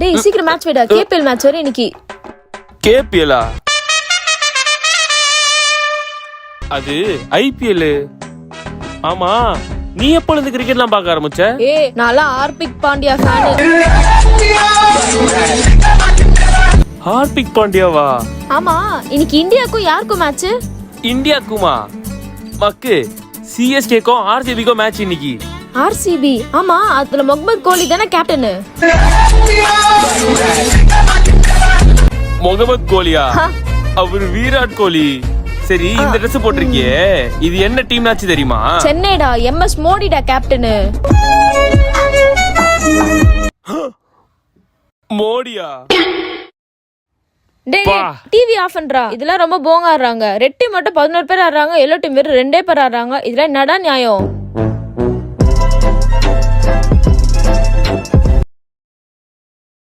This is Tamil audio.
டேய் சீக்கிரம் மேட்ச் வைடா, கேபிஎல் மேட்ச் வர இன்னைக்கு. கேபிஎல்லா? அது ஐபிஎல். ஆமா, நீ எப்ப இருந்து கிரிக்கெட்லாம் பார்க்க ஆரம்பிச்ச? நான்லாம் ஹார்திக் பாண்டியா ஃபேன். ஹார்திக் பாண்டியாவா? ஆமா, இன்னைக்கு இந்தியாக்கும் யாருக்கும் மேட்ச்? இந்தியாக்குமா? மக்கு சிஎஸ்கேக்கும் ஆர்சிபிக்கும் மேட்ச் இன்னைக்கு. ஆர்சிபி? ஆமா, அதுல முகமது கோலி தானே கேப்டன். முகமது கோலியா? அவர் விராட் கோலி. சரி, இந்த ட்ரெஸ் போட்டிருக்கியே, இது என்ன டீம் மேட்ச் தெரியுமா? சென்னைடா, எம்எஸ் மோடிடா கேப்டன். மோடியா? டேய் டிவி ஆஃப் பண்றா. இதெல்லாம் ரொம்ப போங்க ஆடுறாங்க. ரெட் டீம் மட்டும் 11 பேர் ஆடுறாங்க, எல்லோ டீம் வெறும் 2 பேர் ஆடுறாங்க. இதெல்லாம் என்னடா நியாயம்?